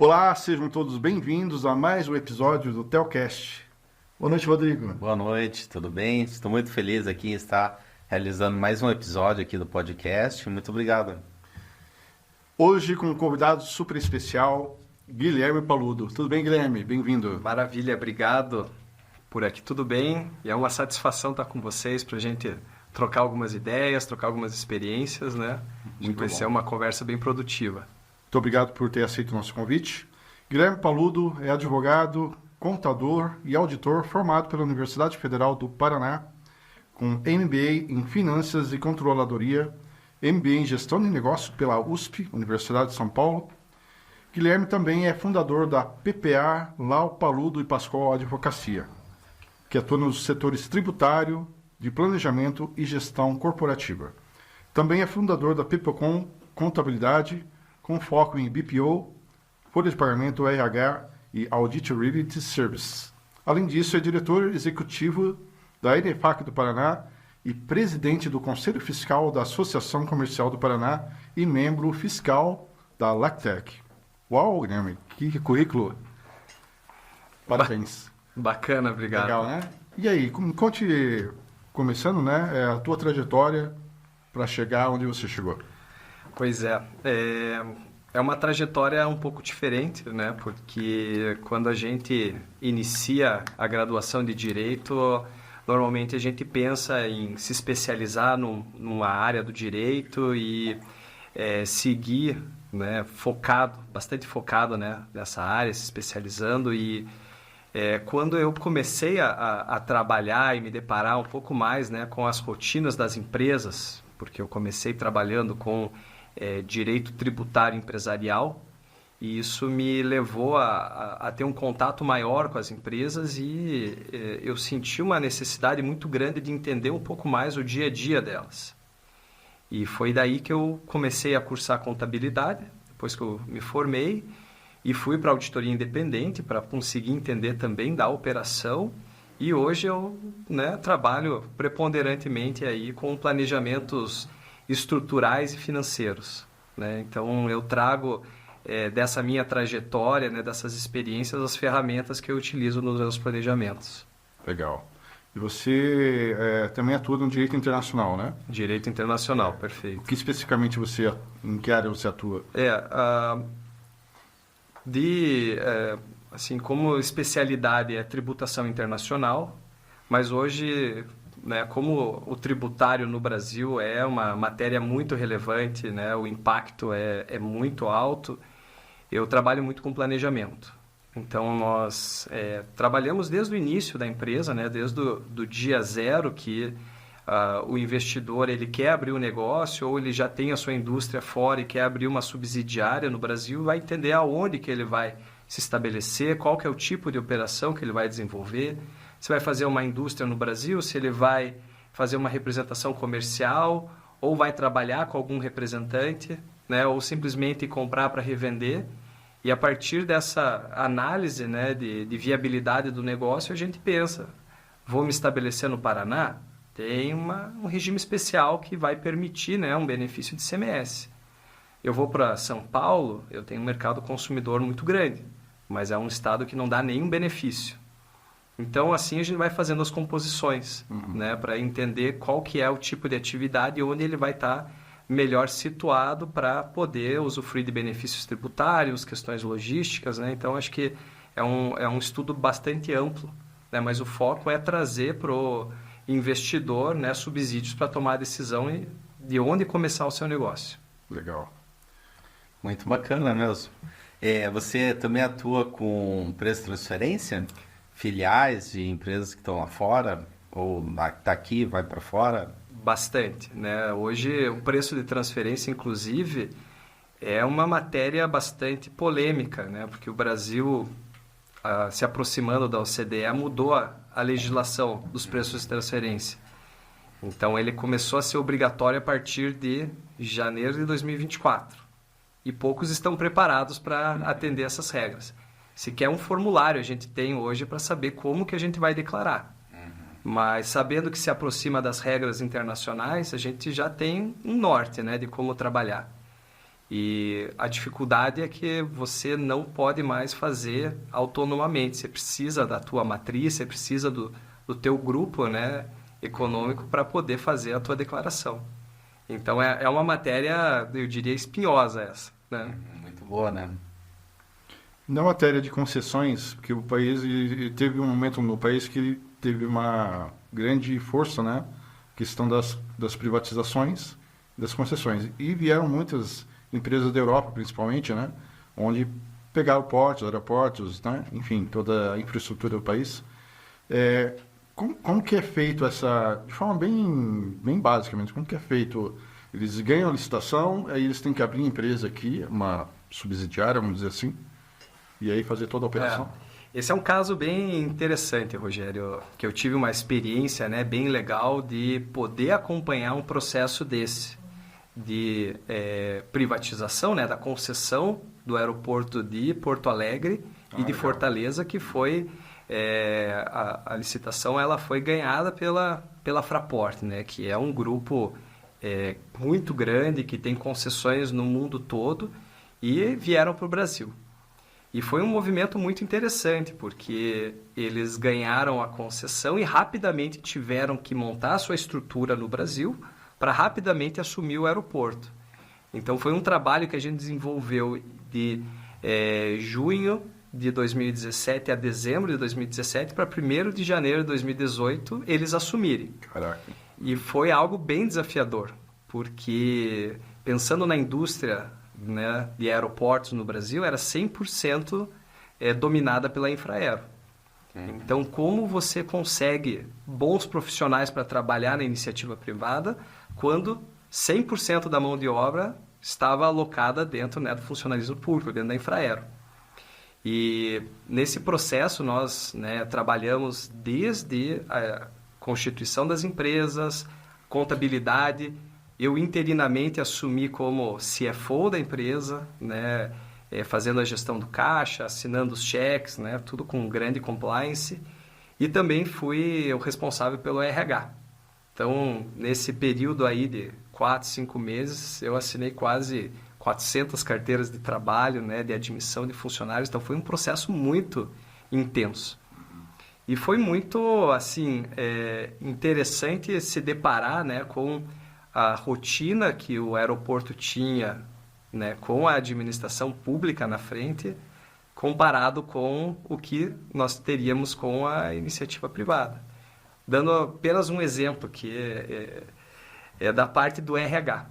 Olá, sejam todos bem-vindos a mais um episódio do Telcast. Boa noite, Rodrigo. Boa noite, tudo bem? Estou muito feliz aqui em estar realizando mais um episódio aqui do podcast. Muito obrigado. Hoje com um convidado super especial, Guilherme Paludo. Tudo bem, Guilherme? Bem-vindo. Maravilha, obrigado. Por aqui tudo bem e é uma satisfação estar com vocês para a gente trocar algumas ideias, trocar algumas experiências, né? Acho que vai ser uma conversa bem produtiva. Muito obrigado por ter aceito o nosso convite. Guilherme Paludo é advogado, contador e auditor formado pela Universidade Federal do Paraná, com MBA em Finanças e Controladoria, MBA em Gestão de Negócios pela USP, Universidade de São Paulo. Guilherme também é fundador da PPA Lau Paludo e Pascoal Advocacia, que atua nos setores tributário, de planejamento e gestão corporativa. Também é fundador da Pipocom Contabilidade, com foco em BPO, folha de pagamento, RH e Audit Reality Service. Além disso, é diretor executivo da EDEFAC do Paraná e presidente do Conselho Fiscal da Associação Comercial do Paraná e membro fiscal da Lactec. Uau, Guilherme, que currículo! Parabéns. Bacana, obrigado. Legal, né? E aí, conte, começando, né, a tua trajetória para chegar onde você chegou. Pois é, é uma trajetória um pouco diferente, né? Porque quando a gente inicia a graduação de Direito, normalmente a gente pensa em se especializar numa área do Direito e seguir, né, bastante focado, né, nessa área, se especializando. E quando eu comecei a trabalhar e me deparar um pouco mais, né, com as rotinas das empresas, porque eu comecei trabalhando com direito tributário empresarial, e isso me levou a ter um contato maior com as empresas e eu senti uma necessidade muito grande de entender um pouco mais o dia a dia delas. E foi daí que eu comecei a cursar contabilidade, depois que eu me formei, e fui para a auditoria independente para conseguir entender também da operação. E hoje eu, né, trabalho preponderantemente aí com planejamentos estruturais e financeiros, né? Então eu trago dessa minha trajetória, né, dessas experiências, as ferramentas que eu utilizo nos meus planejamentos. Legal. E você também atua no direito internacional, né? Direito internacional, perfeito. O que especificamente em que área você atua? Assim, como especialidade é tributação internacional, mas hoje, né, como o tributário no Brasil é uma matéria muito relevante, né, o impacto é muito alto, eu trabalho muito com planejamento. Então, nós trabalhamos desde o início da empresa, né, desde do dia zero que o investidor ele quer abrir um negócio ou ele já tem a sua indústria fora e quer abrir uma subsidiária no Brasil, vai entender aonde que ele vai se estabelecer, qual que é o tipo de operação que ele vai desenvolver, se vai fazer uma indústria no Brasil, se ele vai fazer uma representação comercial ou vai trabalhar com algum representante, né, ou simplesmente comprar para revender. E a partir dessa análise, né, de viabilidade do negócio, a gente pensa, vou me estabelecer no Paraná? Tem um regime especial que vai permitir, né, um benefício de ICMS. Eu vou para São Paulo, eu tenho um mercado consumidor muito grande, mas é um estado que não dá nenhum benefício. Então, assim, a gente vai fazendo as composições, né, para entender qual que é o tipo de atividade e onde ele vai estar melhor situado para poder usufruir de benefícios tributários, questões logísticas, né? Então, acho que é um estudo bastante amplo, né, mas o foco é trazer para o investidor, né, subsídios para tomar a decisão de onde começar o seu negócio. Legal. Muito bacana mesmo. Você também atua com empresa de transferência? Filiais de empresas que estão lá fora? Ou está aqui, vai para fora? Bastante, né? Hoje, o preço de transferência, inclusive, é uma matéria bastante polêmica, né? Porque o Brasil, se aproximando da OCDE, mudou a legislação dos preços de transferência. Então, ele começou a ser obrigatório a partir de janeiro de 2024. E poucos estão preparados para atender essas regras. Sequer um formulário a gente tem hoje para saber como que a gente vai declarar. Mas sabendo que se aproxima das regras internacionais, a gente já tem um norte, né, de como trabalhar. E a dificuldade é que você não pode mais fazer autonomamente. Você precisa da tua matriz, você precisa do teu grupo, né, econômico para poder fazer a tua declaração. Então, é uma matéria, eu diria, espinhosa essa, né? Muito boa, né? Na matéria de concessões, porque o país ele teve um momento no país que ele teve uma grande força, né? Questão das privatizações, das concessões. E vieram muitas empresas da Europa, principalmente, né? Onde pegaram portos, aeroportos, né? Enfim, toda a infraestrutura do país. Como que é feito essa... De forma bem básica mesmo, como que é feito? Eles ganham a licitação, aí eles têm que abrir empresa aqui, uma subsidiária, vamos dizer assim, e aí fazer toda a operação? Esse é um caso bem interessante, Rogério, que eu tive uma experiência, né, bem legal de poder acompanhar um processo desse, de privatização, né, da concessão do aeroporto de Porto Alegre e de Fortaleza, que foi... a licitação ela foi ganhada pela Fraport, né, que é um grupo muito grande, que tem concessões no mundo todo, e vieram para o Brasil. E foi um movimento muito interessante, porque eles ganharam a concessão e rapidamente tiveram que montar a sua estrutura no Brasil para rapidamente assumir o aeroporto. Então, foi um trabalho que a gente desenvolveu de junho de 2017 a dezembro de 2017 para 1º de janeiro de 2018 eles assumirem. Caraca. E foi algo bem desafiador, porque pensando na indústria, né, de aeroportos no Brasil, era 100% dominada pela Infraero. Então, como você consegue bons profissionais para trabalhar na iniciativa privada quando 100% da mão de obra estava alocada dentro, né, do funcionalismo público, dentro da Infraero? E nesse processo nós, né, trabalhamos desde a constituição das empresas, contabilidade. Eu interinamente assumi como CFO da empresa, né, fazendo a gestão do caixa, assinando os cheques, né, tudo com grande compliance. E também fui o responsável pelo RH. Então, nesse período aí de 4, 5 meses, eu assinei quase 400 carteiras de trabalho, né, de admissão de funcionários. Então, foi um processo muito intenso. E foi muito, assim, interessante se deparar, né, com a rotina que o aeroporto tinha, né, com a administração pública na frente, comparado com o que nós teríamos com a iniciativa privada. Dando apenas um exemplo, que é da parte do RH.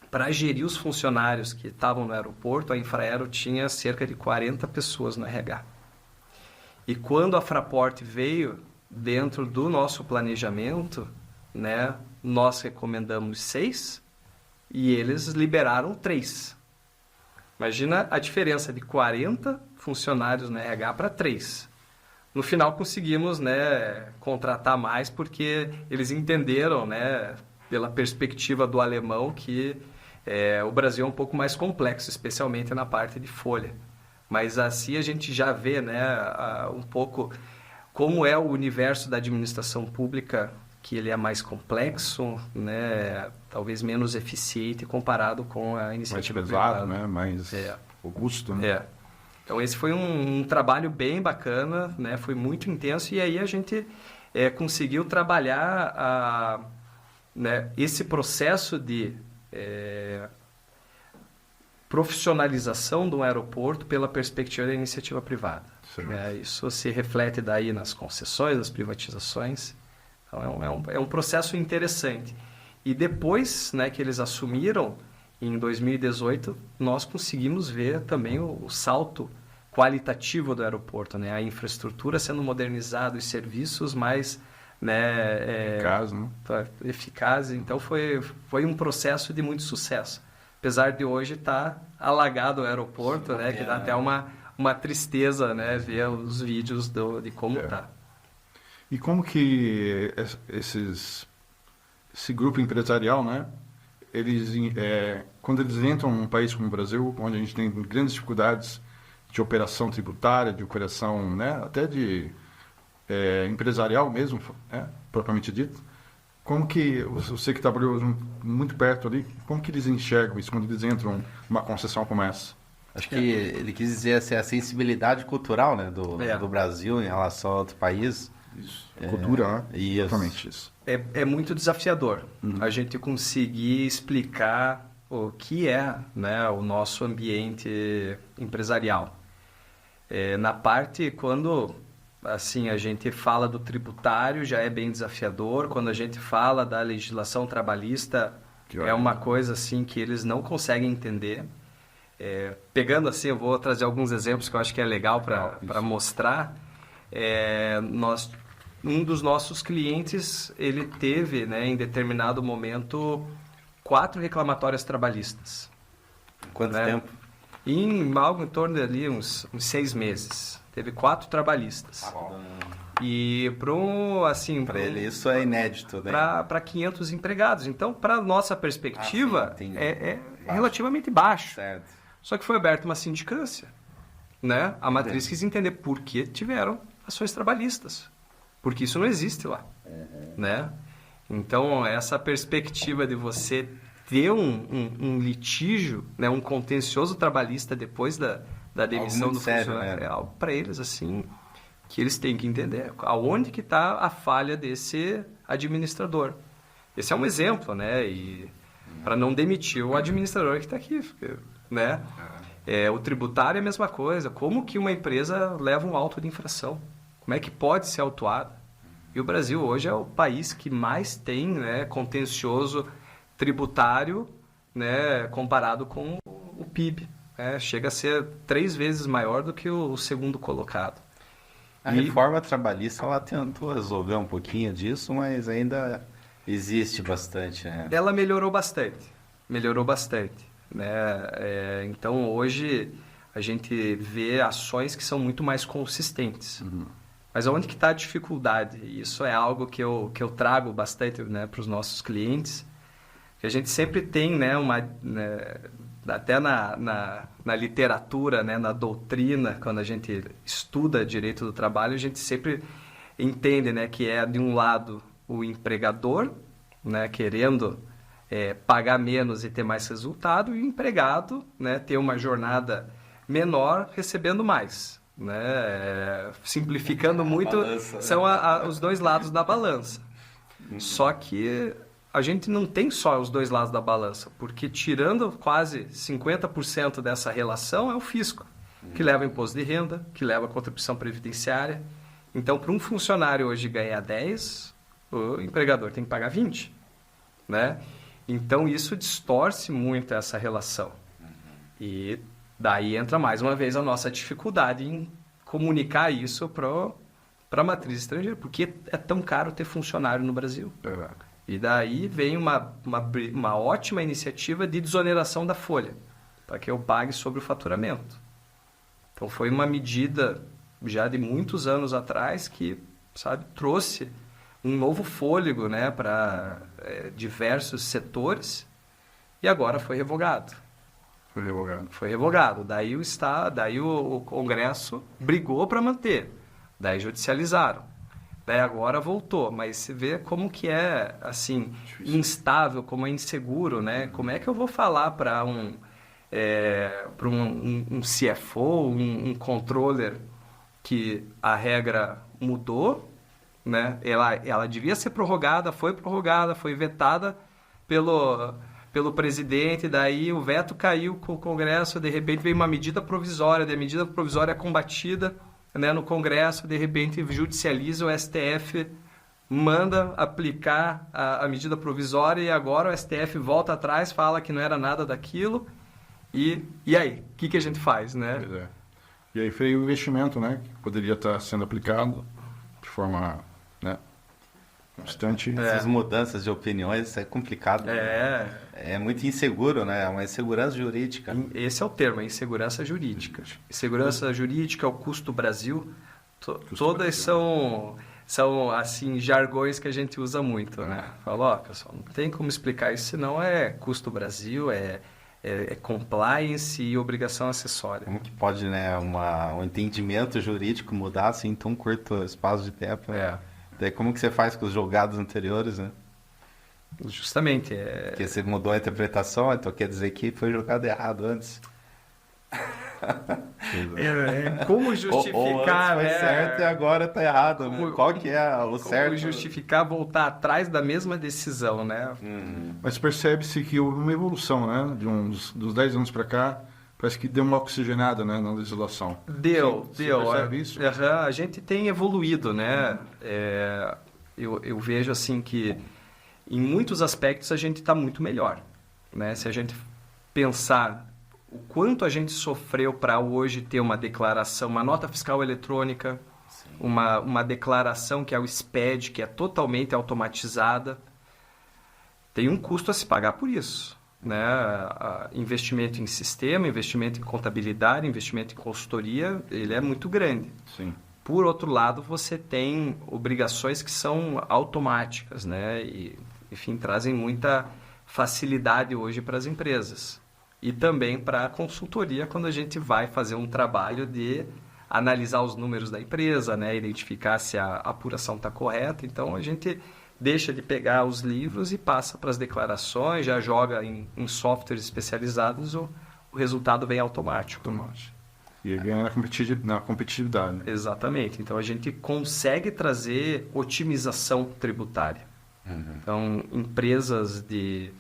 Para gerir os funcionários que estavam no aeroporto, a Infraero tinha cerca de 40 pessoas no RH. E quando a Fraport veio, dentro do nosso planejamento, né, nós recomendamos 6 e eles liberaram 3. Imagina a diferença de 40 funcionários no RH para 3. No final conseguimos, né, contratar mais porque eles entenderam, né, pela perspectiva do alemão, que o Brasil é um pouco mais complexo, especialmente na parte de folha. Mas assim a gente já vê, né, um pouco como é o universo da administração pública, que ele é mais complexo, né, talvez menos eficiente comparado com a iniciativa privada. Mais pesado, privada, né, mais robusto, né? Então esse foi um trabalho bem bacana, né, foi muito intenso, e aí a gente conseguiu trabalhar né, esse processo de profissionalização do aeroporto pela perspectiva da iniciativa privada. Isso se reflete daí nas concessões, nas privatizações. Então, é um processo interessante. E depois, né, que eles assumiram, em 2018, nós conseguimos ver também o salto qualitativo do aeroporto, né? A infraestrutura sendo modernizada, os serviços mais, né, eficazes. Então, foi um processo de muito sucesso. Apesar de hoje estar alagado o aeroporto, né, que dá até uma tristeza, né, ver os vídeos de como está. E como que esse grupo empresarial, né, eles, quando eles entram num país como o Brasil, onde a gente tem grandes dificuldades de operação tributária, de operação, né, até de empresarial mesmo, propriamente dito, Como que, você que trabalhou muito perto ali, como que eles enxergam isso quando eles entram numa concessão como essa? Acho que ele quis dizer assim, a sensibilidade cultural, né, do Brasil em relação a outro país. Isso. Cultura, né? Isso. Exatamente isso. É muito desafiador a gente conseguir explicar o que é, né, o nosso ambiente empresarial. Na parte, quando assim, a gente fala do tributário, já é bem desafiador. Quando a gente fala da legislação trabalhista, é uma coisa assim que eles não conseguem entender. Pegando assim, eu vou trazer alguns exemplos que eu acho que é legal para mostrar. Um dos nossos clientes, ele teve, né, em determinado momento, 4 reclamatórias trabalhistas. Quanto né? tempo? Algo em torno de ali, uns 6 meses. Teve 4 trabalhistas. E para ele isso é inédito, né? Para 500 empregados. Então, para nossa perspectiva, é relativamente baixo. Certo. Só que foi aberta uma sindicância. Né? A matriz quis entender por que tiveram ações trabalhistas. Porque isso não existe lá. Né? Então, essa perspectiva de você ter um litígio, né, um contencioso trabalhista depois da demissão do funcionário, é algo para eles assim que eles têm que entender aonde que está a falha desse administrador. Esse é um exemplo, né? E para não demitir o administrador que está aqui, né? O tributário é a mesma coisa. Como que uma empresa leva um auto de infração? Como é que pode ser autuada? E o Brasil hoje é o país que mais tem, né, contencioso tributário, né, comparado com o PIB. Chega a ser 3 vezes maior do que o segundo colocado. A reforma trabalhista, ela tentou resolver um pouquinho disso, mas ainda existe bastante. Né? Ela melhorou bastante. Né? Então, hoje, a gente vê ações que são muito mais consistentes. Mas onde que está a dificuldade? Isso é algo que eu trago bastante, né, para os nossos clientes. Que a gente sempre tem, né, até na literatura, né, na doutrina, quando a gente estuda direito do trabalho, a gente sempre entende, né, que de um lado o empregador, né, querendo pagar menos e ter mais resultado, e o empregado, né, ter uma jornada menor recebendo mais. Né? Simplificando muito, balança, são os dois lados da balança. Só que a gente não tem só os dois lados da balança, porque tirando quase 50% dessa relação é o fisco, que leva imposto de renda, que leva contribuição previdenciária. Então, para um funcionário hoje ganhar 10, o empregador tem que pagar 20. Né? Então, isso distorce muito essa relação. E daí entra mais uma vez a nossa dificuldade em comunicar isso para a matriz estrangeira, porque é tão caro ter funcionário no Brasil. E daí vem uma ótima iniciativa de desoneração da folha, para que eu pague sobre o faturamento. Então foi uma medida já de muitos anos atrás que, trouxe um novo fôlego, né, para diversos setores, e agora foi revogado. Foi revogado. Daí o Congresso brigou para manter. Daí judicializaram. Daí agora voltou. Mas você vê como que é, assim, instável, como é inseguro, né? Como é que eu vou falar para um CFO, um controller, que a regra mudou, né? Ela devia ser prorrogada, foi vetada pelo presidente, daí o veto caiu com o Congresso, de repente veio uma medida provisória, a medida provisória é combatida, né, no Congresso, de repente judicializa, o STF manda aplicar a medida provisória e agora o STF volta atrás, fala que não era nada daquilo, e aí? O que a gente faz, né? Pois é. E aí veio o investimento, né, que poderia estar sendo aplicado de forma, né, constante. Essas mudanças de opiniões é complicado. É muito inseguro, né? É uma insegurança jurídica. Esse é o termo, insegurança jurídica. Insegurança jurídica, o custo Brasil, todas são assim, jargões que a gente usa muito, né? Fala, pessoal, não tem como explicar isso, senão é custo Brasil, é compliance e obrigação acessória. Como que pode, né, um entendimento jurídico mudar assim em tão curto espaço de tempo? Daí como que você faz com os julgados anteriores, né? Justamente. Porque você mudou a interpretação, então quer dizer que foi jogado errado antes. Como justificar, ou antes foi certo e agora tá errado. Qual que é o certo? Como justificar voltar atrás da mesma decisão, né? Mas percebe-se que houve uma evolução, né? Dos 10 anos para cá, parece que deu uma oxigenada, né, na legislação. Deu. Você percebe isso? A gente tem evoluído, né? Eu vejo assim que em muitos aspectos a gente está muito melhor, né? Se a gente pensar o quanto a gente sofreu para hoje ter uma declaração, uma nota fiscal eletrônica, uma declaração que é o SPED, que é totalmente automatizada, tem um custo a se pagar por isso, né? Investimento em sistema, investimento em contabilidade, investimento em consultoria, ele é muito grande. Sim. Por outro lado, você tem obrigações que são automáticas, né? E, enfim, trazem muita facilidade hoje para as empresas. E também para a consultoria, quando a gente vai fazer um trabalho de analisar os números da empresa, né? Identificar se a apuração está correta. Então, a gente deixa de pegar os livros e passa para as declarações, já joga em softwares especializados, o resultado vem automático. E ganha na competitividade. Exatamente. Então, a gente consegue trazer otimização tributária. Então, empresas de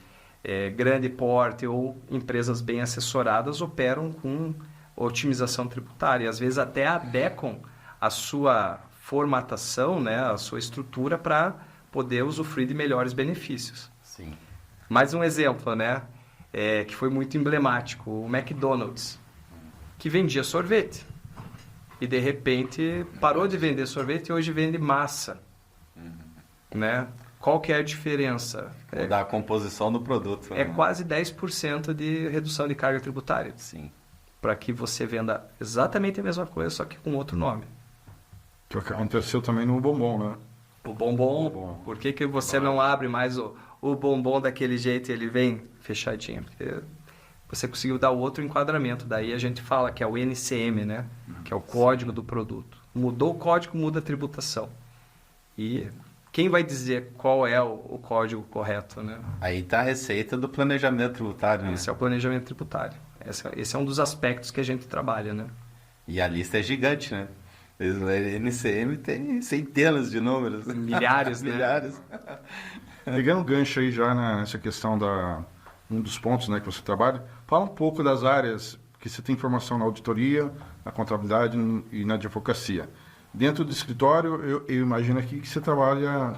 grande porte ou empresas bem assessoradas operam com otimização tributária. Às vezes, até adequam a sua formatação, né, a sua estrutura para poder usufruir de melhores benefícios. Sim. Mais um exemplo, né, que foi muito emblemático, o McDonald's, que vendia sorvete. E, de repente, parou de vender sorvete e hoje vende massa. Né? Qual que é a diferença? Da composição do produto. É quase 10% de redução de carga tributária. Sim. Para que você venda exatamente a mesma coisa, só que com outro nome. Que é o que aconteceu também no bombom, né? O bombom, por que você não abre mais o bombom daquele jeito e ele vem fechadinho? Porque você conseguiu dar outro enquadramento. Daí a gente fala que é o NCM, né? Que é o código do produto. Mudou o código, muda a tributação. E quem vai dizer qual é o código correto, né? Aí está a receita do planejamento tributário, né? Esse é o planejamento tributário. Esse é um dos aspectos que a gente trabalha, né? E a lista é gigante, né? O NCM tem centenas de números. Milhares, né? Milhares. Pegando um gancho aí já nessa questão um dos pontos, né, que você trabalha, fala um pouco das áreas que você tem formação na auditoria, na contabilidade e na advocacia. Dentro do escritório, eu imagino aqui que você trabalha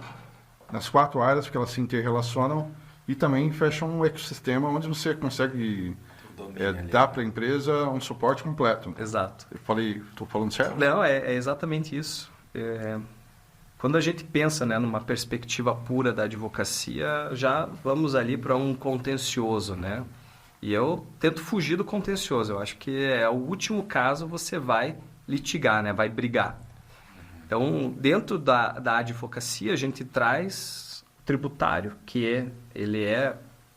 nas 4 áreas, porque elas se interrelacionam e também fecham um ecossistema onde você consegue dar para a empresa um suporte completo. Exato. Estou falando certo? Não, é exatamente isso. Quando a gente pensa, né, numa perspectiva pura da advocacia, já vamos ali para um contencioso, né? E eu tento fugir do contencioso. Eu acho que é o último caso você vai litigar, né? Vai brigar. Então, dentro da advocacia, a gente traz o tributário, que ele é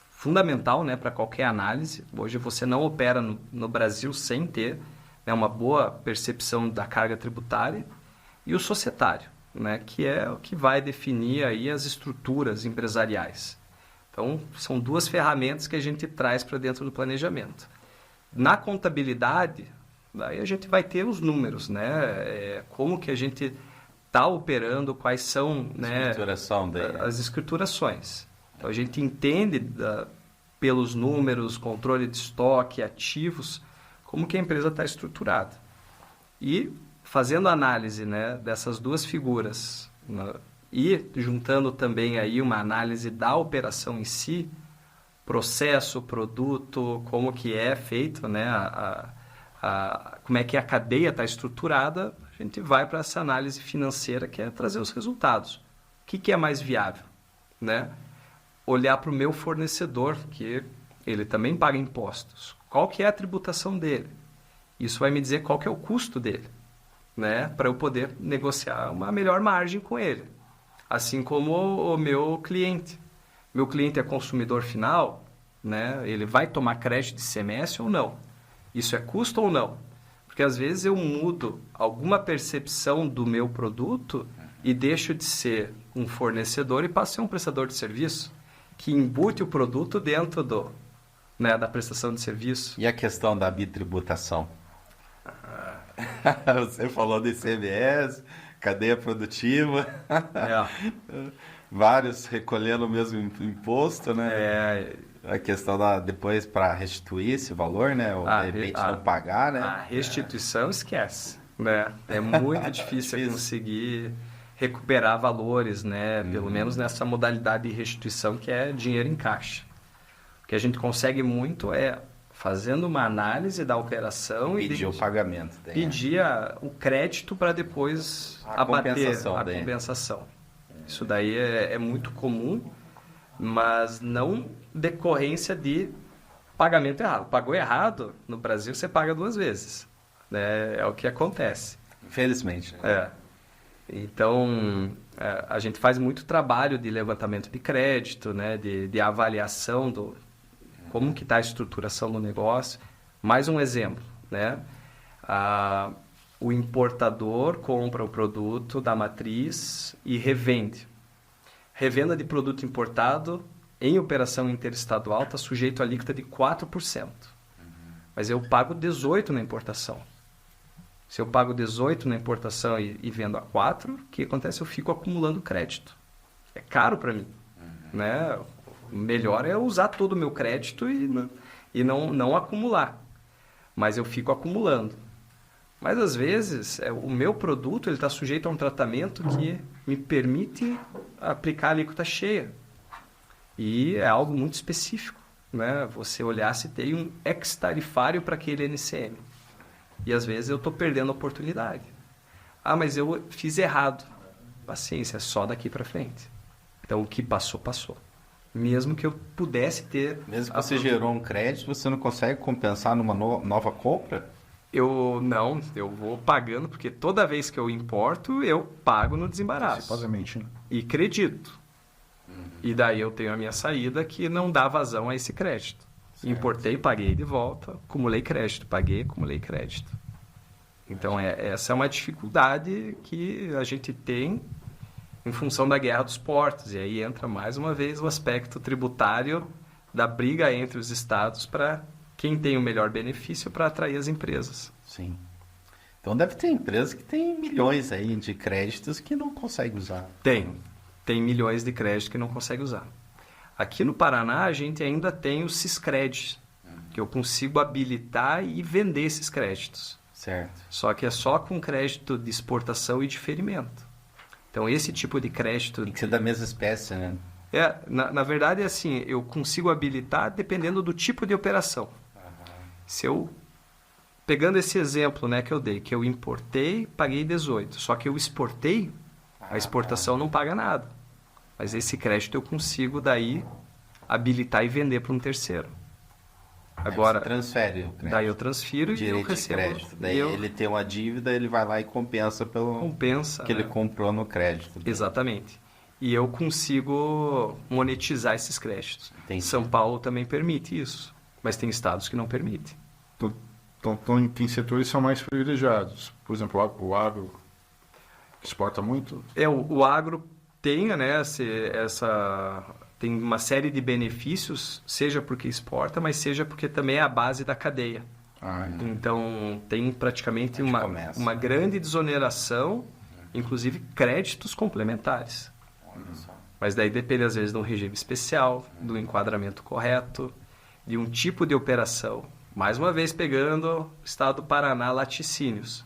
fundamental, né, para qualquer análise. Hoje você não opera no Brasil sem ter, né, uma boa percepção da carga tributária. E o societário, né, que é o que vai definir aí as estruturas empresariais. Então, são 2 ferramentas que a gente traz para dentro do planejamento. Na contabilidade, daí a gente vai ter os números, né? Como que a gente está operando, quais são, né, as escriturações. Então, a gente entende pelos números, controle de estoque, ativos, como que a empresa está estruturada. E fazendo análise, né, dessas 2 figuras, né, e juntando também aí uma análise da operação em si, processo, produto, como que é feito, né, como é que a cadeia está estruturada, a gente vai para essa análise financeira, que é trazer os resultados. O que é mais viável? Né? Olhar para o meu fornecedor, que ele também paga impostos. Qual que é a tributação dele? Isso vai me dizer qual que é o custo dele, né? Para eu poder negociar uma melhor margem com ele. Assim como o meu cliente. Meu cliente é consumidor final, né? Ele vai tomar crédito de ICMS ou não? Isso é custo ou não? Porque às vezes eu mudo alguma percepção do meu produto e deixo de ser um fornecedor e passo a ser um prestador de serviço. que embute o produto dentro da prestação de serviço. E a questão da bitributação? Você falou do ICMS, cadeia produtiva, vários recolhendo o mesmo imposto, né? A questão depois para restituir esse valor, né? Ou de repente não pagar, né? A restituição esquece, né? É muito difícil conseguir recuperar valores, né? Pelo menos nessa modalidade de restituição que é dinheiro em caixa. O que a gente consegue muito é fazendo uma análise da operação pedir o pagamento. Pedir o crédito para depois abater a compensação. Isso daí é muito comum, mas não decorrência de pagamento errado. Pagou errado, no Brasil você paga 2 vezes. Né? É o que acontece. Infelizmente. Então, a gente faz muito trabalho de levantamento de crédito, né? de avaliação do como que está a estruturação do negócio. Mais um exemplo, né? O importador compra o produto da matriz e revende. Revenda de produto importado em operação interestadual está sujeito a alíquota de 4%. Mas eu pago 18% na importação. Se eu pago 18% na importação e vendo a 4%, o que acontece? Eu fico acumulando crédito. É caro para mim, né? Melhor é usar todo o meu crédito e não acumular. Mas eu fico acumulando. Mas, às vezes, o meu produto está sujeito a um tratamento que me permite aplicar a alíquota cheia. E é algo muito específico, né? Você olhar se tem um ex-tarifário para aquele NCM. E, às vezes, eu estou perdendo a oportunidade. Mas eu fiz errado. Paciência, é só daqui para frente. Então, o que passou, passou. Mesmo que eu pudesse ter... Mesmo que você gerou um crédito, você não consegue compensar numa nova compra? Eu vou pagando, porque toda vez que eu importo, eu pago no desembaraço. Principalmente, né? E credito. E daí eu tenho a minha saída que não dá vazão a esse crédito. Certo. Importei, paguei de volta, acumulei crédito, paguei, acumulei crédito. Então, essa é uma dificuldade que a gente tem em função da guerra dos portos. E aí entra mais uma vez o aspecto tributário da briga entre os estados para quem tem o melhor benefício para atrair as empresas. Sim. Então deve ter empresas que têm milhões aí de créditos que não conseguem usar. Tem milhões de créditos que não conseguem usar. Aqui no Paraná a gente ainda tem o Siscred, que eu consigo habilitar e vender esses créditos. Certo. Só que é só com crédito de exportação e diferimento. Então, esse tipo de crédito... Tem que ser da mesma espécie, né? Na verdade, é assim, eu consigo habilitar dependendo do tipo de operação. Se eu... Pegando esse exemplo, né, que eu dei, que eu importei, paguei 18. Só que eu exportei, a exportação não paga nada. Mas esse crédito eu consigo, daí, habilitar e vender para um terceiro. Agora, você transfere o crédito. Daí eu transfiro e eu recebo. Crédito. Daí ele tem uma dívida, ele vai lá e compensa pelo que ele comprou no crédito. Exatamente. E eu consigo monetizar esses créditos. Entendi. São Paulo também permite isso, mas tem estados que não permitem. Então tem setores que são mais privilegiados. Por exemplo, o agro exporta muito? O agro tem, né, tem uma série de benefícios, seja porque exporta, mas seja porque também é a base da cadeia. Então, tem praticamente uma grande desoneração, inclusive créditos complementares. Mas daí depende, às vezes, de um regime especial, do enquadramento correto, de um tipo de operação. Mais uma vez, pegando o estado do Paraná, laticínios.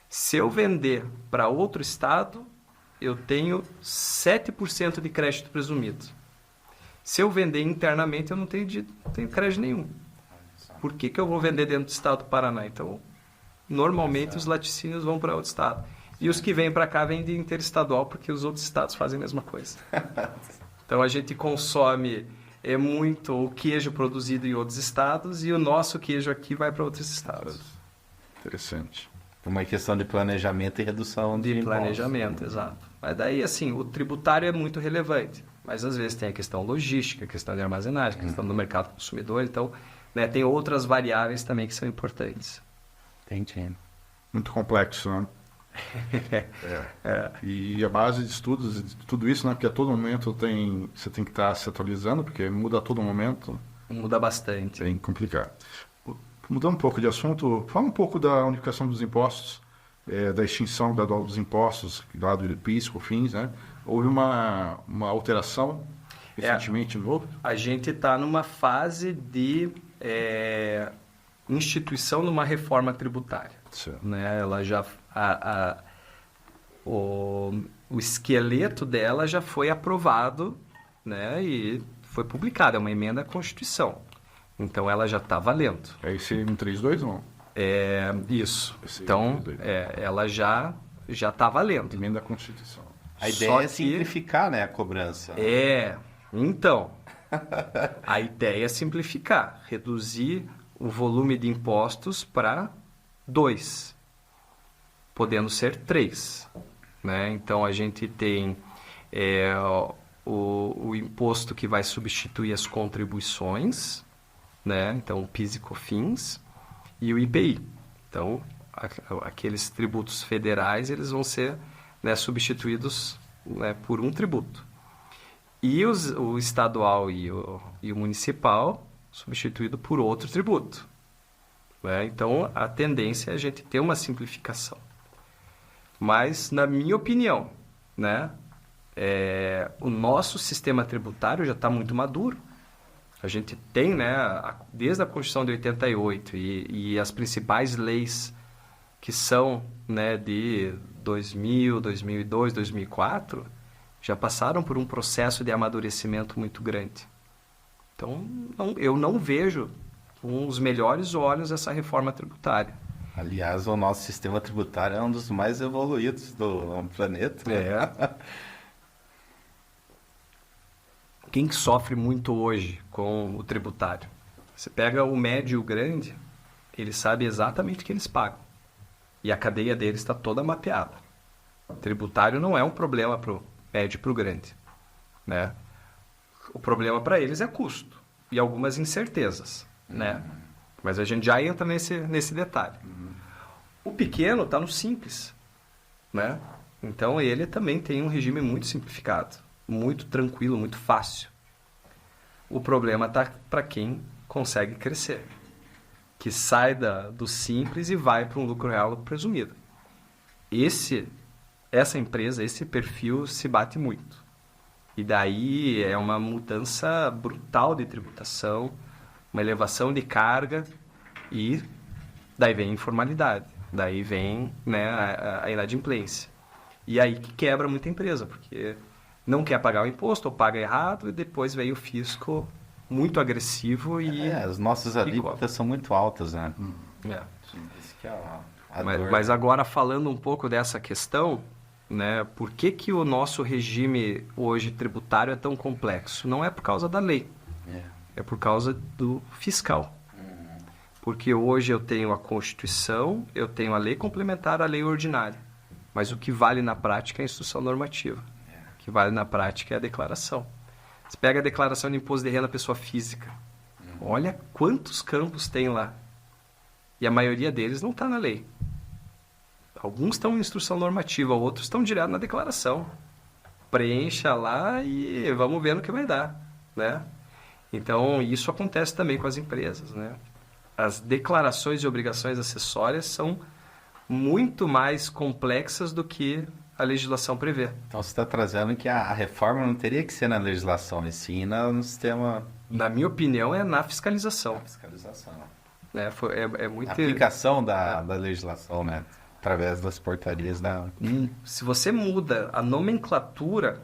Se eu vender para outro estado, eu tenho 7% de crédito presumido. Se eu vender internamente, eu não tenho crédito nenhum. Por que eu vou vender dentro do estado do Paraná? Então, normalmente os laticínios vão para outro estado. E os que vêm para cá vêm de interestadual, porque os outros estados fazem a mesma coisa. Então, a gente consome muito o queijo produzido em outros estados e o nosso queijo aqui vai para outros estados. Interessante. Uma questão de planejamento e redução de planejamento, exato. Mas daí, assim, o tributário é muito relevante. Mas, às vezes, tem a questão logística, a questão de armazenagem, a questão do mercado consumidor. Então, né, tem outras variáveis também que são importantes. Entendi. Muito complexo, né? E a base de estudos, de tudo isso, né? Porque a todo momento você tem que estar se atualizando, porque muda a todo momento. Muda bastante. Bem complicado. Mudando um pouco de assunto, fala um pouco da unificação dos impostos, da extinção gradual dos impostos, lá do PIS, COFINS, né? Houve uma alteração recentemente no outro? A gente está numa fase de instituição de uma reforma tributária. Certo. Né? Ela já, o esqueleto dela já foi aprovado, né? E foi publicado, é uma emenda à Constituição. Então, ela já está valendo. É esse 132 ou não? Isso. Esse Então, 132. ela já está valendo. Emenda à Constituição. A ideia é simplificar, né, a cobrança. Então, a ideia é simplificar, reduzir o volume de impostos para 2, podendo ser 3. Né? Então, a gente tem o imposto que vai substituir as contribuições, né? Então, o PIS e COFINS e o IPI. Então, aqueles tributos federais eles vão ser, né, substituídos, né, por um tributo. E o estadual e o municipal substituído por outro tributo. Né? Então, a tendência é a gente ter uma simplificação. Mas, na minha opinião, né, o nosso sistema tributário já está muito maduro. A gente tem, né, desde a Constituição de 88 e as principais leis que são, né, de 2000, 2002, 2004, já passaram por um processo de amadurecimento muito grande. Então, eu não vejo com os melhores olhos essa reforma tributária. Aliás, o nosso sistema tributário é um dos mais evoluídos do planeta. Quem que sofre muito hoje com o tributário? Você pega o médio e o grande, eles sabem exatamente o que eles pagam. E a cadeia deles está toda mapeada. O tributário não é um problema para o médio e para o grande. Né? O problema para eles é custo e algumas incertezas. Né? Mas a gente já entra nesse detalhe. O pequeno está no simples. Né? Então ele também tem um regime muito simplificado. Muito tranquilo, muito fácil. O problema está para quem consegue crescer, que sai do simples e vai para um lucro real presumido. Essa empresa, esse perfil se bate muito. E daí é uma mudança brutal de tributação, uma elevação de carga e daí vem a informalidade, daí vem, né, a inadimplência. E aí que quebra muita empresa, porque não quer pagar o imposto ou paga errado e depois vem o fisco muito agressivo e... as nossas alíquotas são muito altas, né? Isso que é a dor. Mas agora falando um pouco dessa questão, né, por que o nosso regime hoje tributário é tão complexo? Não é por causa da lei, é por causa do fiscal. Porque hoje eu tenho a Constituição, eu tenho a lei complementar, a lei ordinária. Mas o que vale na prática é a instrução normativa. O que vale na prática é a declaração. Você pega a declaração de imposto de renda da pessoa física. Olha quantos campos tem lá. E a maioria deles não está na lei. Alguns estão em instrução normativa, outros estão direto na declaração. Preencha lá e vamos ver no que vai dar. Né? Então, isso acontece também com as empresas. Né? As declarações e obrigações acessórias são muito mais complexas do que a legislação prevê. Então você está trazendo que a reforma não teria que ser na legislação, e sim no sistema... Na minha opinião, é na fiscalização. Fiscalização. É muito... A aplicação da legislação, né? Através das portarias da... Se você muda a nomenclatura,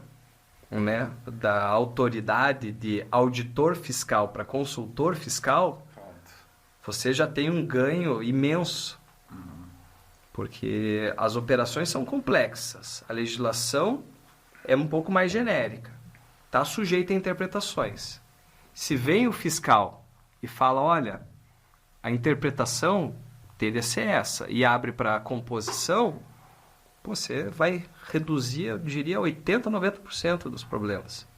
né, da autoridade de auditor fiscal para consultor fiscal, você já tem um ganho imenso. Porque as operações são complexas, a legislação é um pouco mais genérica, está sujeita a interpretações. Se vem o fiscal e fala, olha, a interpretação tende a ser essa, e abre para a composição, você vai reduzir, eu diria, 80%, 90% dos problemas.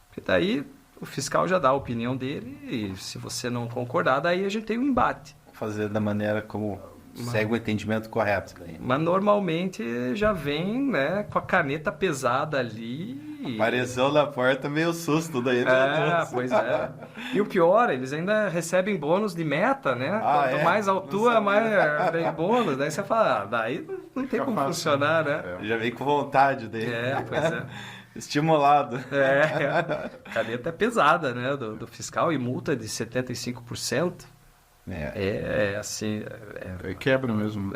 Porque daí o fiscal já dá a opinião dele, e se você não concordar, daí a gente tem um embate. Fazer da maneira como segue o entendimento correto. Daí. Mas normalmente já vem, né, com a caneta pesada ali. Apareceu na porta, meio susto daí. Pois é. E o pior, eles ainda recebem bônus de meta, né? Quanto mais altura, mais vem bônus. Daí você fala, daí não tem como funcionar, né? Já vem com vontade daí. Pois é. Estimulado. Caneta é pesada, né, do fiscal e multa de 75%. Assim... Quebra mesmo.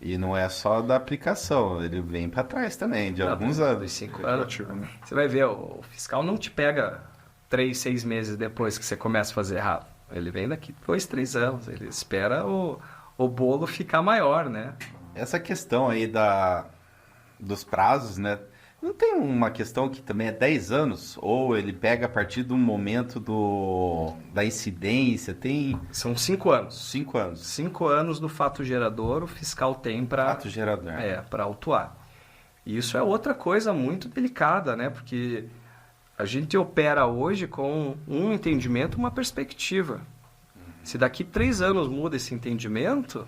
E não é só da aplicação, ele vem para trás também, de alguns anos. 5 anos. Você vai ver, o fiscal não te pega 3, 6 meses depois que você começa a fazer errado. Ele vem daqui 2, 3 anos. Ele espera o bolo ficar maior, né? Essa questão aí dos prazos, né? Não tem uma questão que também é 10 anos? Ou ele pega a partir do momento da incidência? São 5 anos. 5 anos. 5 anos do fato gerador o fiscal tem para... Fato gerador. Para autuar. E isso é outra coisa muito delicada, né? Porque a gente opera hoje com um entendimento, uma perspectiva. Se daqui 3 anos muda esse entendimento,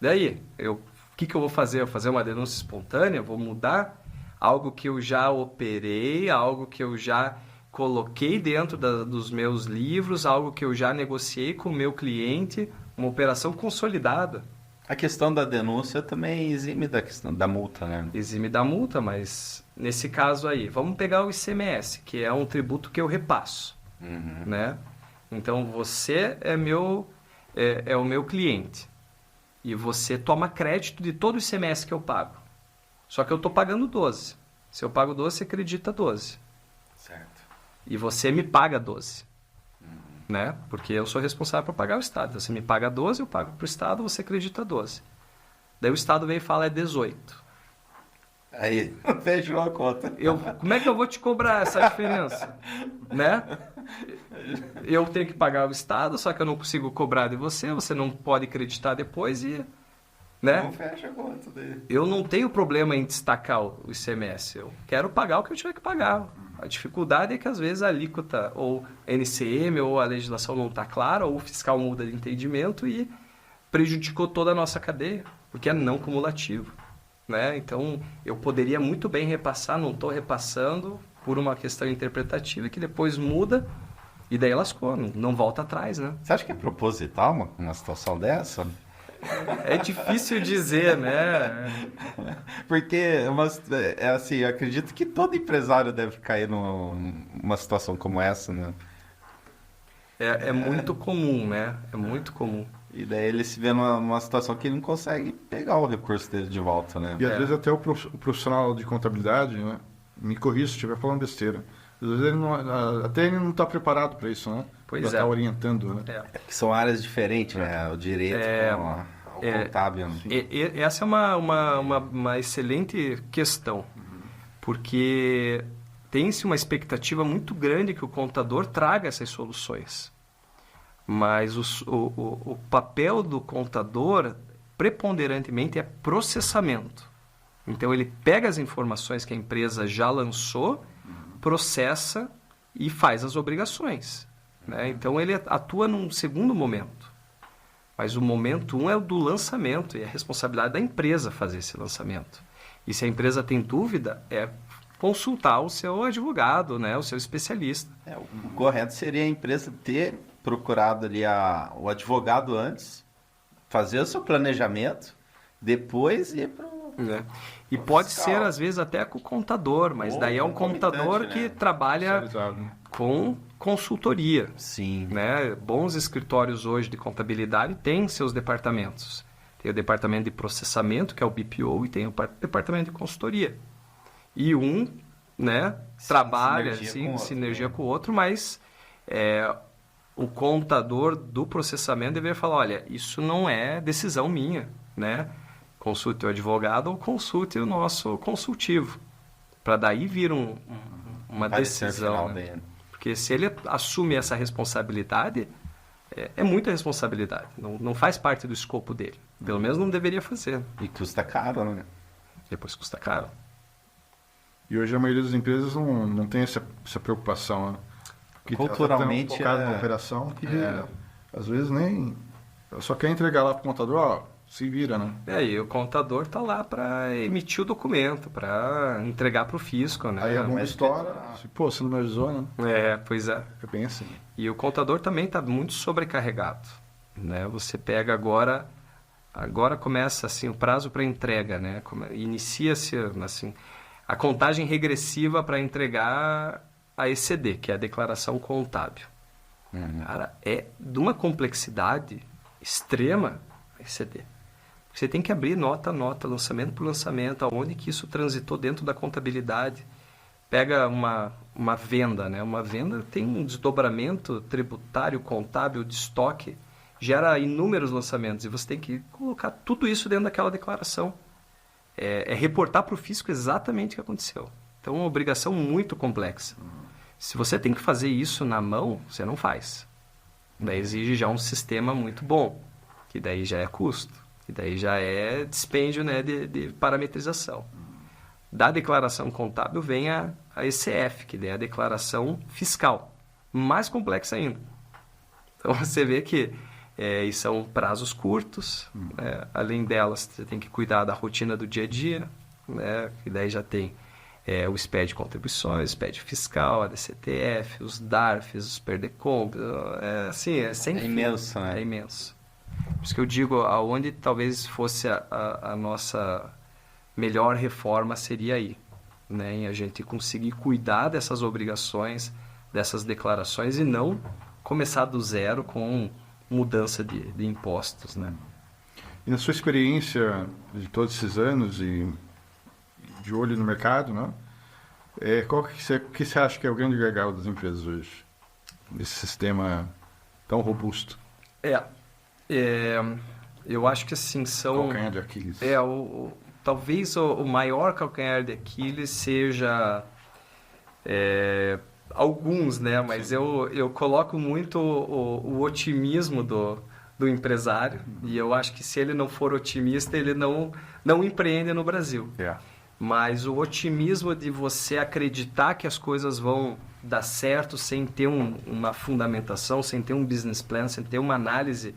daí, o que eu vou fazer? Eu vou fazer uma denúncia espontânea? Vou mudar algo que eu já operei, algo que eu já coloquei dentro dos meus livros, algo que eu já negociei com o meu cliente, uma operação consolidada. A questão da denúncia também exime da questão da multa, né? Exime da multa, mas nesse caso aí, vamos pegar o ICMS, que é um tributo que eu repasso, né? Então, você é o meu cliente e você toma crédito de todo o ICMS que eu pago. Só que eu estou pagando 12. Se eu pago 12, você acredita 12. Certo. E você me paga 12. Né? Porque eu sou responsável por pagar o Estado. Você me paga 12, eu pago para o Estado, você acredita 12. Daí o Estado vem e fala é 18. Aí, fechou a conta. Como é que eu vou te cobrar essa diferença? Né? Eu tenho que pagar o Estado, só que eu não consigo cobrar de você, você não pode acreditar depois e... Né? Não fecha a conta dele. Eu não tenho problema em destacar o ICMS. Eu quero pagar o que eu tiver que pagar. A dificuldade é que às vezes a alíquota ou NCM ou a legislação não está clara ou o fiscal muda de entendimento e prejudicou toda a nossa cadeia, porque é não cumulativo. Né? Então, eu poderia muito bem repassar, não estou repassando por uma questão interpretativa que depois muda e daí lascou, não volta atrás. Né? Você acha que é proposital uma situação dessa? É difícil dizer, né? Porque, assim, eu acredito que todo empresário deve cair numa situação como essa, né? É muito comum, né? É muito comum. E daí ele se vê numa situação que ele não consegue pegar o recurso dele de volta, né? E às vezes até o profissional de contabilidade, né? Me corrija se estiver falando besteira. Às vezes ele não está preparado para isso, né? Pois pra estar orientando, né? Que são áreas diferentes, né? O direito com o contábil. Essa é uma excelente questão, porque tem-se uma expectativa muito grande que o contador traga essas soluções. Mas o papel do contador, preponderantemente, é processamento. Então, ele pega as informações que a empresa já lançou, processa e faz as obrigações. Né? Então, ele atua num segundo momento. Mas o momento 1 é o do lançamento e é a responsabilidade da empresa fazer esse lançamento. E se a empresa tem dúvida, é consultar o seu advogado, né? O seu especialista. O correto seria a empresa ter procurado ali o advogado antes, fazer o seu planejamento, depois ir para o... E pode ser, às vezes, até com o contador, mas daí é um contador que trabalha com consultoria. Sim. Né? Bons escritórios hoje de contabilidade têm seus departamentos. Tem o departamento de processamento, que é o BPO, e tem o departamento de consultoria. E né, trabalha sinergia com o outro, mas o contador do processamento deveria falar, olha, isso não é decisão minha, né? Consulte o advogado ou consulte o nosso consultivo, para daí vir uma decisão. Né? Porque se ele assume essa responsabilidade, é muita responsabilidade, não faz parte do escopo dele. Pelo menos não deveria fazer. E custa caro, né? Depois custa caro. E hoje a maioria das empresas não tem essa preocupação, né? Culturalmente tá focado na operação que às vezes nem Eu só quero entregar lá pro contador, ó, se vira, né? E o contador tá lá para emitir o documento, para entregar para o fisco, né? Aí a bomba mas- estoura, pô, você não me avisou, né? Pois é. É bem assim. E o contador também está muito sobrecarregado, né? Você pega agora começa assim o prazo para entrega, né? Inicia-se assim a contagem regressiva para entregar a ECD, que é a declaração contábil. Cara, é de uma complexidade extrema a ECD. Você tem que abrir nota a nota, lançamento por lançamento, aonde que isso transitou dentro da contabilidade. Pega uma venda, né? Uma venda tem um desdobramento tributário, contábil, de estoque, gera inúmeros lançamentos e você tem que colocar tudo isso dentro daquela declaração. É reportar para o fisco exatamente o que aconteceu. Então, é uma obrigação muito complexa. Se você tem que fazer isso na mão, você não faz. Daí exige já um sistema muito bom, que daí já é custo, que daí já é dispêndio, né, de parametrização. Da declaração contábil vem a ECF, que daí é a declaração fiscal, mais complexa ainda. Então, você vê que e são prazos curtos, né? Além delas, você tem que cuidar da rotina do dia a dia, né? Que daí já tem o SPED de contribuições, o SPED fiscal, a DCTF, os DARFs, os PERDECOMP, sem fim. Imenso, né? É imenso. Por isso que eu digo, aonde talvez fosse a nossa melhor reforma seria aí, né? Em a gente conseguir cuidar dessas obrigações, dessas declarações e não começar do zero com mudança de impostos, né? E na sua experiência de todos esses anos e de olho no mercado, né? Qual que você acha que é o grande gargalo das empresas hoje? Nesse sistema tão robusto? Eu acho que assim são... Calcanhar de Aquiles. Talvez o maior calcanhar de Aquiles seja... alguns, né? Mas eu coloco muito o otimismo do empresário. E eu acho que se ele não for otimista, ele não empreende no Brasil. Mas o otimismo de você acreditar que as coisas vão dar certo sem ter uma fundamentação, sem ter um business plan, sem ter uma análise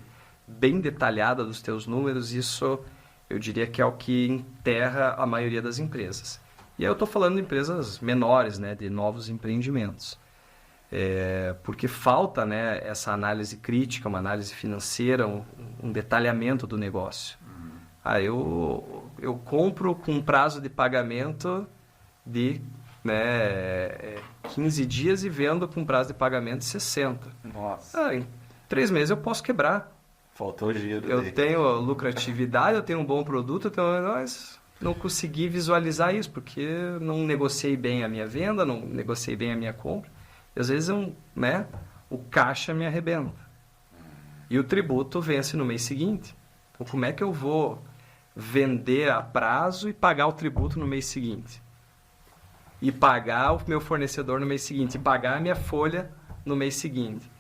bem detalhada dos teus números, isso eu diria que é o que enterra a maioria das empresas. E aí eu estou falando de empresas menores, né, de novos empreendimentos. Porque falta, né, essa análise crítica, uma análise financeira, um detalhamento do negócio. Eu compro com prazo de pagamento de 15 dias e vendo com prazo de pagamento de 60. Nossa. Em 3 meses eu posso quebrar. Faltou giro. Eu tenho lucratividade, eu tenho um bom produto, mas não consegui visualizar isso, porque não negociei bem a minha venda, não negociei bem a minha compra. E às vezes o caixa me arrebenta. E o tributo vence no mês seguinte. Então, como é que eu vou vender a prazo e pagar o tributo no mês seguinte? E pagar o meu fornecedor no mês seguinte? E pagar a minha folha no mês seguinte?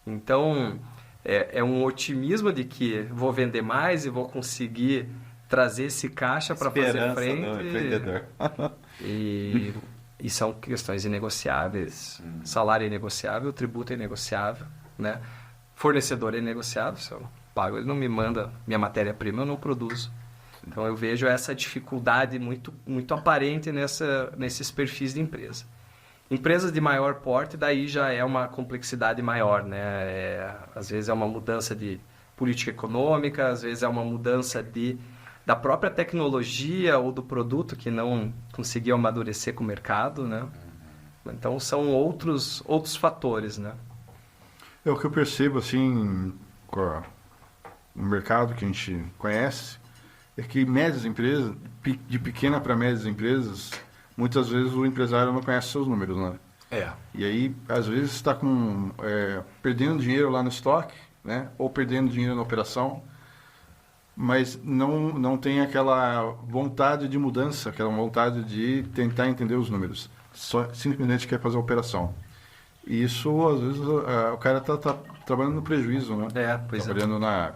Então, é um otimismo de que vou vender mais e vou conseguir trazer esse caixa para fazer frente. Do empreendedor. E são questões inegociáveis. Salário é inegociável, tributo é inegociável, né? Fornecedor é inegociável. Se eu não pago, ele não me manda minha matéria-prima, eu não produzo. Então eu vejo essa dificuldade muito, muito aparente nesses perfis de empresa. Empresas de maior porte, daí já é uma complexidade maior, né? Às vezes é uma mudança de política econômica, às vezes é uma mudança da própria tecnologia ou do produto que não conseguiu amadurecer com o mercado, né? Então são outros fatores, né? O que eu percebo assim no mercado que a gente conhece é que médias empresas, de pequena para médias empresas, muitas vezes o empresário não conhece seus números, né? E aí às vezes está perdendo dinheiro lá no estoque, né? Ou perdendo dinheiro na operação, mas não tem aquela vontade de mudança, aquela vontade de tentar entender os números. Só simplesmente quer fazer a operação. E isso, às vezes, o cara está trabalhando no prejuízo, né? Trabalhando na...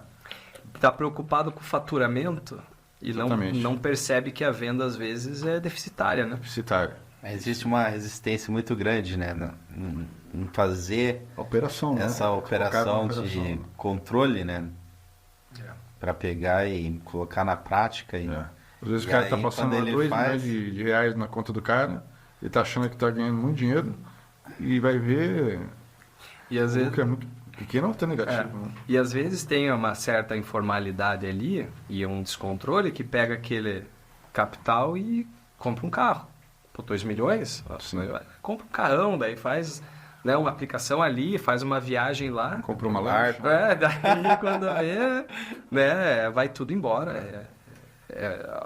Está preocupado com o faturamento e não percebe que a venda, às vezes, é deficitária, né? Deficitária. Existe uma resistência muito grande, né? Em fazer operação, essa operação de controle, né? para pegar e colocar na prática. E, Às vezes e o cara aí, tá passando quando ele 2 faz- milhões de reais na conta do cara, ele tá achando que tá ganhando muito dinheiro e vai ver E às o vezes, lucro é muito pequeno ou até negativo. Né? e às vezes tem uma certa informalidade ali e um descontrole que pega aquele capital e compra um carro. Por 2 milhões, compra um carrão, daí faz, né, uma aplicação ali, faz uma viagem lá. Comprou uma lancha. Daí quando vê, né, vai tudo embora.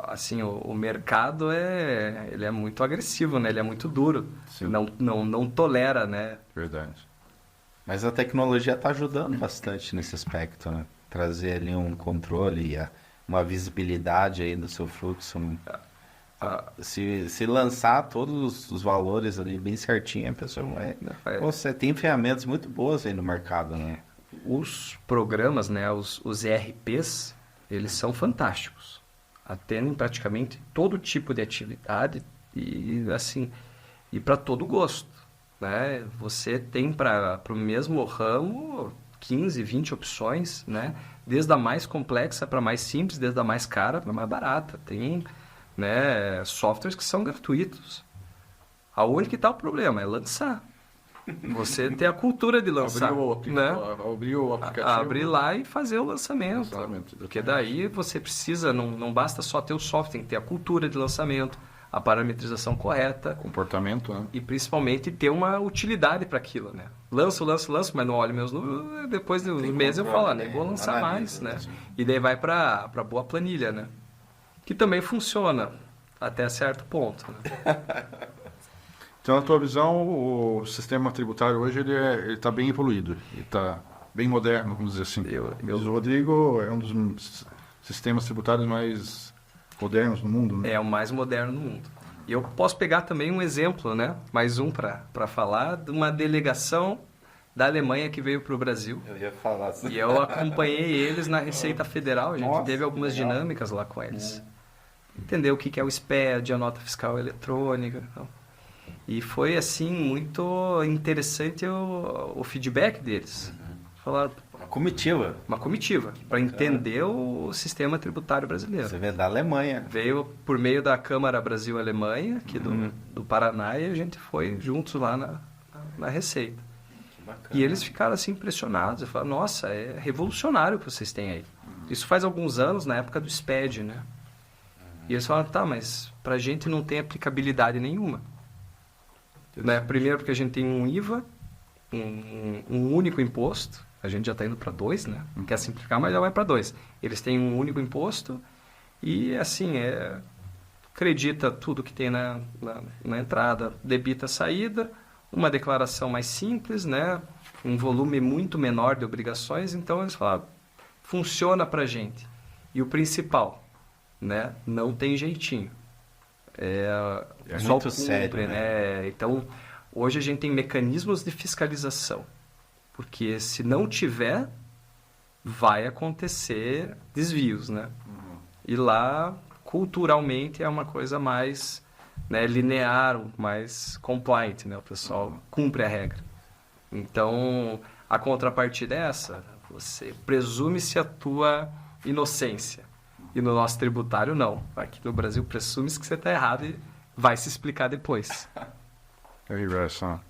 Assim, o mercado ele é muito agressivo, né? Ele é muito duro. Sim. Não tolera, né? Verdade. Mas a tecnologia está ajudando bastante nesse aspecto, né? Trazer ali um controle e uma visibilidade aí do seu fluxo. Se lançar todos os valores ali bem certinho, a pessoa vai... Você tem ferramentas muito boas aí no mercado, né? Os programas, né? Os ERPs, eles são fantásticos. Atendem praticamente todo tipo de atividade e, assim, e para todo gosto, né? Você tem para o mesmo ramo 15, 20 opções, né? Desde a mais complexa para a mais simples, desde a mais cara para a mais barata. Tem, né, softwares que são gratuitos. Aonde que está o problema? É lançar. Você tem a cultura de lançar. Abrir o aplicativo. Abrir lá e fazer o lançamento. Lançamento, Porque daí você precisa, não basta só ter o software, tem que ter a cultura de lançamento, a parametrização correta. Comportamento, né? E principalmente ter uma utilidade para aquilo, né? Lanço, mas não olho meus números, depois de uns meses eu falo, nem vou lançar mais, né? E daí vai para boa planilha, né? Que também funciona até certo ponto, né? Então, na tua visão, o sistema tributário hoje ele está bem evoluído, ele está bem moderno, vamos dizer assim. O Rodrigo é um dos sistemas tributários mais modernos do mundo, né? É o mais moderno do mundo. E eu posso pegar também um exemplo, né? Mais um para falar, de uma delegação da Alemanha que veio para o Brasil. Eu ia falar assim. E eu acompanhei eles na Receita Federal, a gente Nossa, teve algumas legal. dinâmicas lá com eles. Entender o que é o SPED, a nota fiscal eletrônica. Então. E foi, assim, muito interessante o feedback deles. Falaram, Uma comitiva. uma comitiva, para entender o sistema tributário brasileiro. Você vê da Alemanha. Veio por meio da Câmara Brasil-Alemanha, aqui do Paraná, e a gente foi juntos lá na Receita. Que bacana. E eles ficaram assim impressionados. Eu falei, nossa, é revolucionário o que vocês têm aí. Isso faz alguns anos, na época do SPED, né? E eles falaram, tá, mas pra gente não tem aplicabilidade nenhuma. Né? Primeiro porque a gente tem um IVA, um único imposto. A gente já está indo para 2, né? Não quer simplificar, mas já vai para 2. Eles têm um único imposto e, assim, acredita tudo que tem na entrada, debita a saída, uma declaração mais simples, né? Um volume muito menor de obrigações. Então, eles falaram, funciona para a gente. E o principal, né? Não tem jeitinho. Muito sério, né? Então, hoje a gente tem mecanismos de fiscalização. Porque se não tiver, vai acontecer desvios, né? E lá, culturalmente, é uma coisa mais, né, linear, mais compliant, né? O pessoal cumpre a regra. Então, a contrapartida é essa. Você presume-se a tua inocência. E no nosso tributário, não. Aqui no Brasil, presume-se que você está errado e vai se explicar depois. É reversa.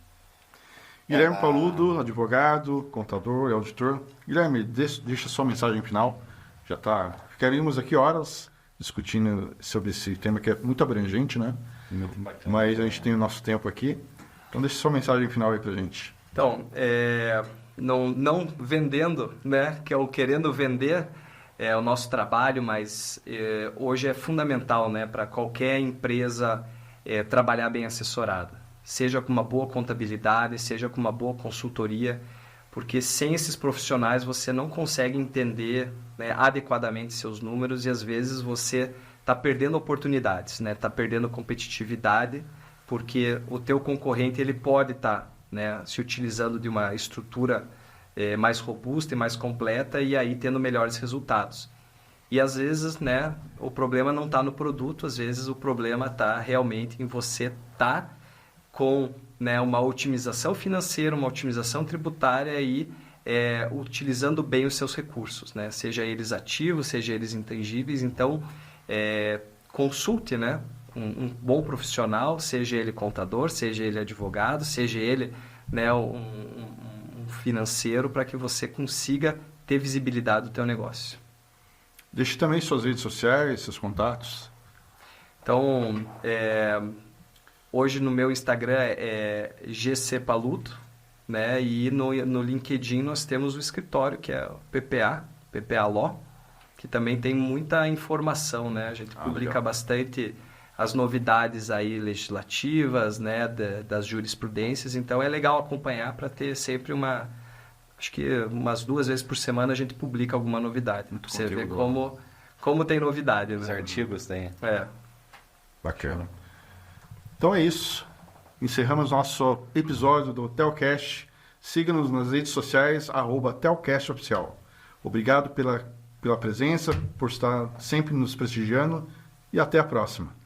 Guilherme Paludo, advogado, contador e auditor. Guilherme, deixa sua mensagem final. Já tá. Ficaríamos aqui horas discutindo sobre esse tema que é muito abrangente, né? Muito bacana. Mas a gente tem o nosso tempo aqui. Então deixa sua mensagem final aí pra gente. Então, não vendendo, né? Que é o querendo vender o nosso trabalho, mas hoje é fundamental, né? Para qualquer empresa trabalhar bem assessorada. Seja com uma boa contabilidade, seja com uma boa consultoria, porque sem esses profissionais você não consegue entender, né, adequadamente seus números e às vezes você está perdendo oportunidades, né? Está perdendo competitividade, porque o teu concorrente ele pode estar, né, se utilizando de uma estrutura mais robusta e mais completa e aí tendo melhores resultados. E às vezes, né, o problema não está no produto, às vezes o problema está realmente em você estar com, né, uma otimização financeira, uma otimização tributária e utilizando bem os seus recursos, né? Seja eles ativos, seja eles intangíveis. Então, consulte, né? Um bom profissional, seja ele contador, seja ele advogado, seja ele, né, um financeiro, para que você consiga ter visibilidade do teu negócio. Deixe também suas redes sociais, seus contatos. Então, hoje no meu Instagram é GC Paludo, né? E no LinkedIn nós temos o escritório, que é o PPA Law, que também tem muita informação, né? A gente publica legal. bastante as novidades aí legislativas, né? Das jurisprudências, então é legal acompanhar para ter sempre acho que umas 2 vezes por semana a gente publica alguma novidade. Muito Você vê conteúdo. como tem novidade, né? Os artigos tem. Bacana. Então é isso. Encerramos nosso episódio do Telcast. Siga-nos nas redes sociais, @telcastoficial. Obrigado pela presença, por estar sempre nos prestigiando e até a próxima.